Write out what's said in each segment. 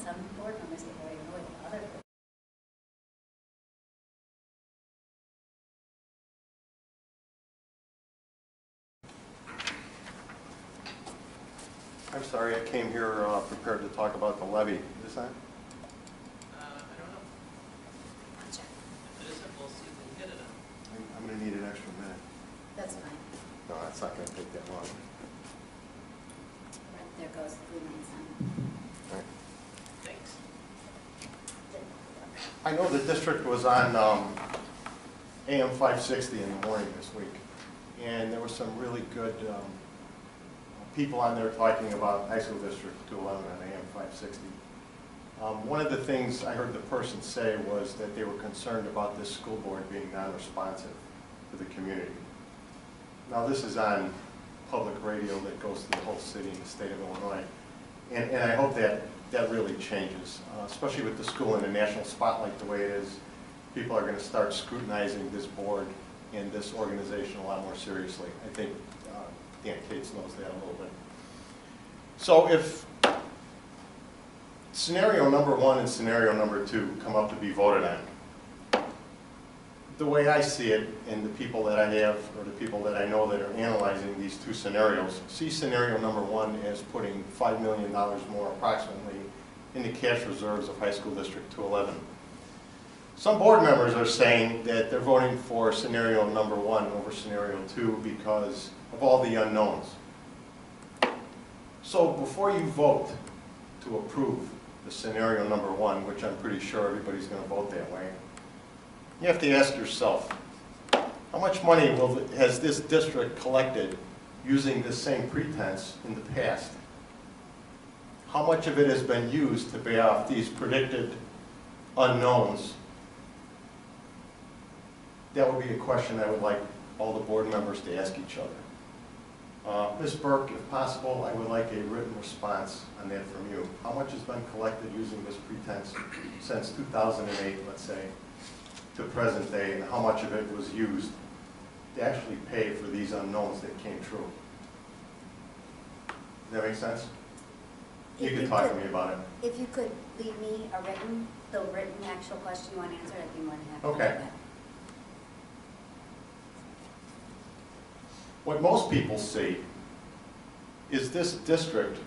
some board members get very annoyed with other board. I'm sorry, I came here prepared to talk about the levy. Is this on? I don't know. Gotcha. If it isn't, we'll see if we can get it on. I'm going to need an extra minute. That's fine. No, that's not going to take that long. Right, there goes the blue lights on. All right. Thanks. I know the district was on AM 560 in the morning this week, and there were some really good people on there talking about high school district 211 on AM 560. One of the things I heard the person say was that they were concerned about this school board being non-responsive to the community. Now this is on public radio that goes to the whole city and the state of Illinois, and I hope that that really changes, especially with the school in the national spotlight the way it is. People are going to start scrutinizing this board and this organization a lot more seriously. I think Dan Cates knows that a little bit. So if scenario number 1 and scenario number 2 come up to be voted on, the way I see it, and the people that I have, or the people that I know that are analyzing these two scenarios, see scenario number 1 as putting $5 million more approximately in the cash reserves of High School District 211. Some board members are saying that they're voting for scenario number 1 over scenario 2 because of all the unknowns. So before you vote to approve the scenario number 1, which I'm pretty sure everybody's going to vote that way, you have to ask yourself, how much money has this district collected using this same pretense in the past? How much of it has been used to pay off these predicted unknowns? That would be a question I would like all the board members to ask each other. Ms. Burke, if possible, I would like a written response on that from you. How much has been collected using this pretense since 2008, let's say, to present day, and how much of it was used to actually pay for these unknowns that came true? Does that make sense? You can talk to me about it. If you could leave me the written actual question you want answered, I'd be more than happy to Okay. do that. What most people see is this district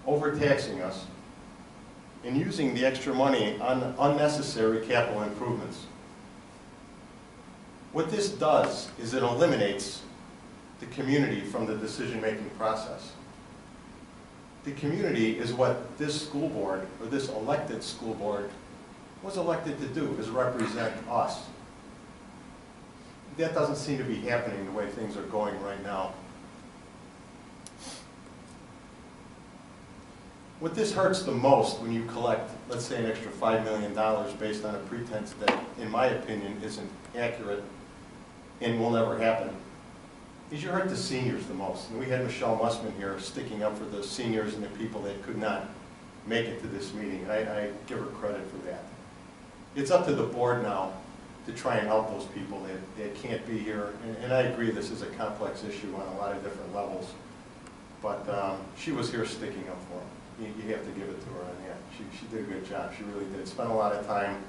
overtaxing us and using the extra money on unnecessary capital improvements. What this does is it eliminates the community from the decision-making process. The community is what this school board, or this elected school board, was elected to do, is represent us. That doesn't seem to be happening the way things are going right now. What this hurts the most when you collect, let's say, an extra $5 million based on a pretense that, in my opinion, isn't accurate and will never happen, is you hurt the seniors the most. And we had Michelle Mussman here sticking up for the seniors and the people that could not make it to this meeting. I give her credit for that. It's up to the board now to try and help those people that can't be here. And I agree this is a complex issue on a lot of different levels. But she was here sticking up for them. You have to give it to her on that. She did a good job. She really did. Spent a lot of time,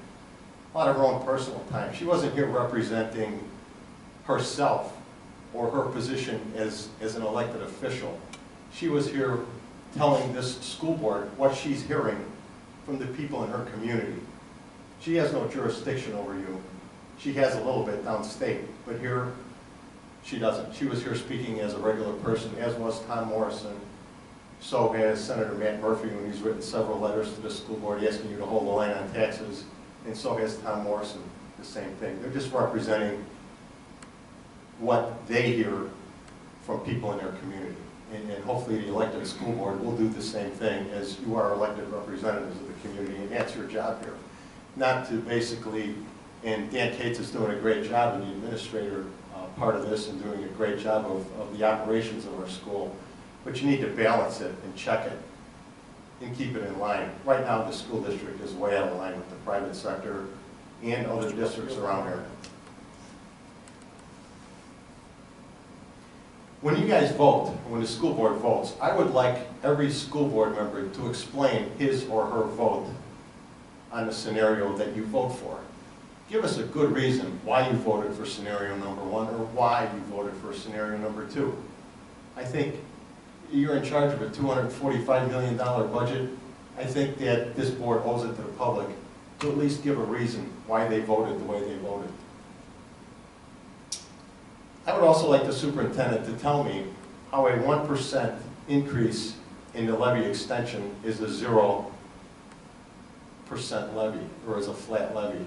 a lot of her own personal time. She wasn't here representing herself or her position as an elected official. She was here telling this school board what she's hearing from the people in her community. She has no jurisdiction over you. She has a little bit downstate, but here she doesn't. She was here speaking as a regular person, as was Tom Morrison. So has Senator Matt Murphy, when he's written several letters to the school board asking you to hold the line on taxes, and so has Tom Morrison, the same thing. They're just representing what they hear from people in their community. And hopefully the elected school board will do the same thing, as you are elected representatives of the community, and that's your job here. Not to basically, and Dan Cates is doing a great job in the administrator part of this and doing a great job of the operations of our school, but you need to balance it and check it and keep it in line. Right now the school district is way out of line with the private sector and other districts around here. when you guys vote, when the school board votes, I would like every school board member to explain his or her vote on the scenario that you vote for. Give us a good reason why you voted for scenario number 1 or why you voted for scenario number 2. I think you're in charge of a $245 million budget. I think that this board owes it to the public to at least give a reason why they voted the way they voted. I would also like the superintendent to tell me how a 1% increase in the levy extension is a 0% levy, or is a flat levy.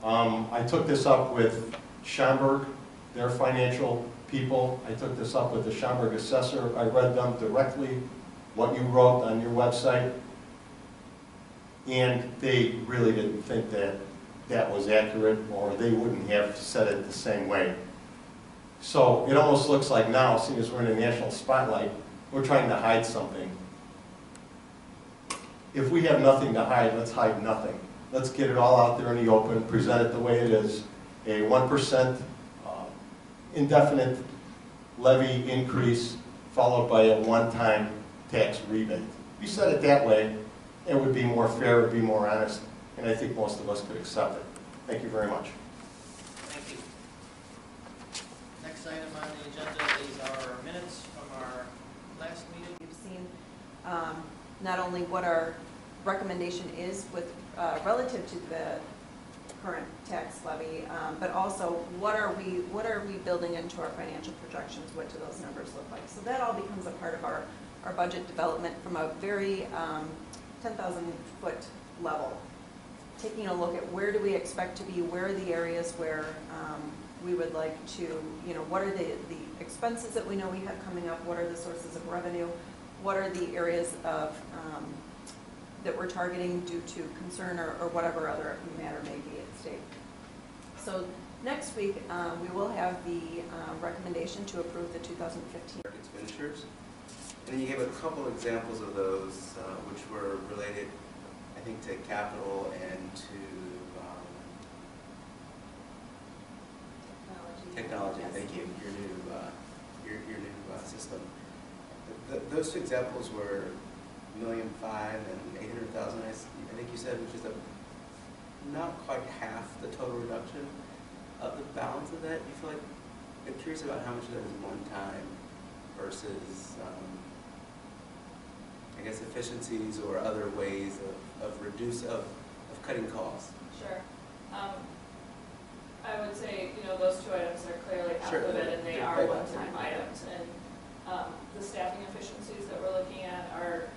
I took this up with Schaumburg, their financial people. I took this up with the Schaumburg assessor. I read them directly what you wrote on your website, and they really didn't think that that was accurate, or they wouldn't have said it the same way. So it almost looks like now, seeing as we're in a national spotlight, we're trying to hide something. If we have nothing to hide, let's hide nothing. Let's get it all out there in the open, present it the way it is. A 1% indefinite levy increase followed by a one-time tax rebate. If you said it that way, it would be more fair, it would be more honest, and I think most of us could accept it. Thank you very much. Thank you. Next item on the agenda is our minutes from our last meeting. We've seen not only what our recommendation is with relative to the current tax levy, but also what are we building into our financial projections? What do those numbers look like? So that all becomes a part of our budget development from a very 10,000-foot level. Taking a look at where do we expect to be, where are the areas where we would like to, what are the expenses that we know we have coming up, what are the sources of revenue, what are the areas of that we're targeting due to concern or whatever other matter may be at stake. So next week, we will have the recommendation to approve the 2015 expenditures. And then you gave a couple examples of those which were related, I think, to capital and to technology. Yes. Thank you. Your new system. Those two examples were $1,500,000 and $800,000. I think you said, which is not quite half the total reduction of the balance of that. You feel like I'm curious about how much of that is one time versus, I guess, efficiencies or other ways of cutting costs. Sure. I would say, those two items are clearly half Sure. of it, and they They're are big. one-time items. And the staffing efficiencies that we're looking at are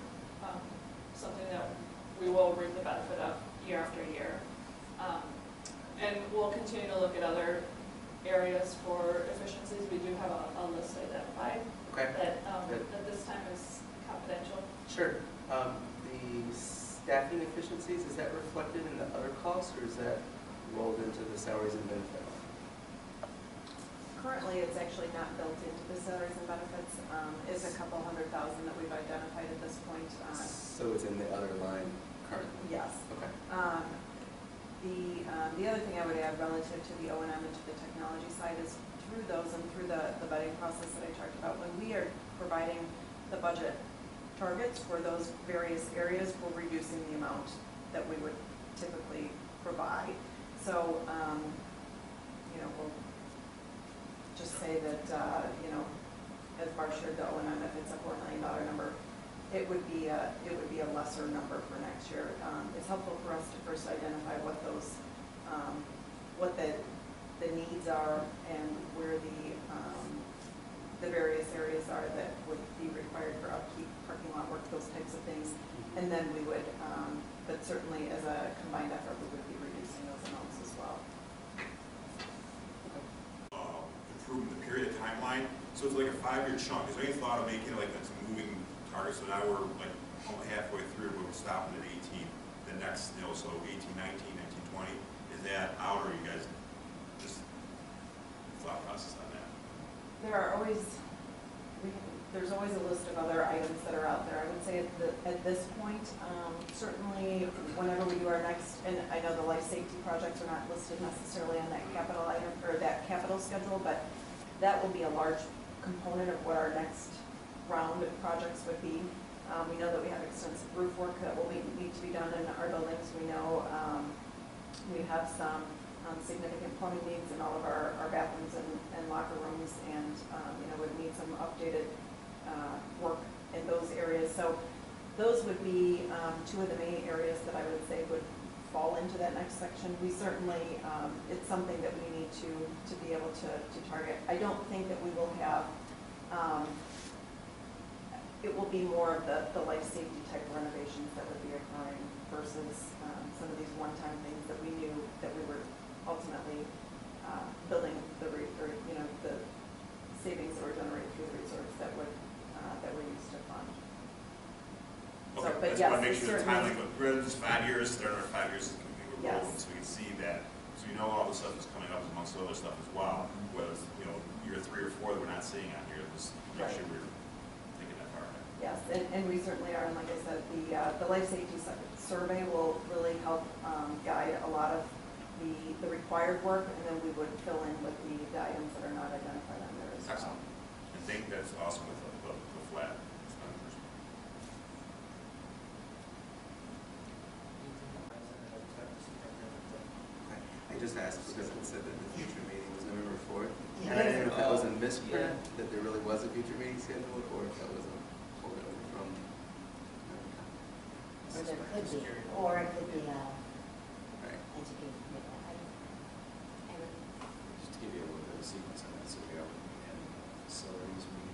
something that we will reap the benefit of year after year. And we'll continue to look at other areas for efficiencies. We do have a list identified Okay. that Good. at this time is confidential. Sure. The staffing efficiencies, is that reflected in the other costs, or is that rolled into the salaries and benefits? Currently, it's actually not built into the salaries and benefits. It's a couple $100,000 that we've identified at this point. So it's in the other line currently? Yes. Okay. The other thing I would add relative to the O&M and to the technology side is through those and through the vetting process that I talked about, when we are providing the budget targets for those various areas, we're reducing the amount that we would typically provide. So, we'll just say that, as Barb shared, the O&M, if it's a $4 million number, it would be a lesser number for next year. It's helpful for us to first identify what those, what the needs are and where the various areas are that would be required for upkeep, parking lot work, those types of things. And then we would, but certainly as a combined effort, we would be reducing those amounts as well. Improving the period of timeline, so it's like a 5-year chunk. Is there any thought of making it like that's a moving target? So now we're like halfway through, we're stopping at 18. The next, so 18, 19, 19, 20. Is that out, or you guys just thought process on that? There's always a list of other items that are out there. I would say at this point, certainly whenever we do our next, and I know the life safety projects are not listed necessarily on that capital item or that capital schedule, but that will be a large component of what our next round of projects would be. We know that we have extensive roof work that will need to be done in our buildings. We know we have some significant plumbing needs in all of our bathrooms and locker rooms, and would need some updated work in those areas. So those would be two of the main areas that I would say would fall into that next section. We certainly, it's something that we need to be able to target. I don't think that we will have, it will be more of the life safety type renovations that would be occurring versus some of these one-time things that we knew that we were ultimately building the savings that were generated through the reserves that were used to fund. So, Okay, but that's yes, why I make sure the certainly- timeline, but rather than just 5 years, there are 5 years that we were Yes. rolling, so we can see that. So we know all the stuff that's coming up amongst other stuff as well, whether it's, year 3 or 4 that we're not seeing on here, just make Right. sure we're thinking that far ahead. Yes, and we certainly are, and like I said, the life safety survey will really help guide a lot of the required work, and then we would fill in with the items that are not identified on there as well. Excellent. I think that's awesome with the flat expenditures. I just asked because it said that the future meeting was November 4th. Yeah. And I didn't know if that was a Yeah. misprint, that there really was a future meeting scheduled, or if that was a holdover from. Or there could be, or it could be Right. education. Just to give you a little bit of sequence on that, so we have facilities meeting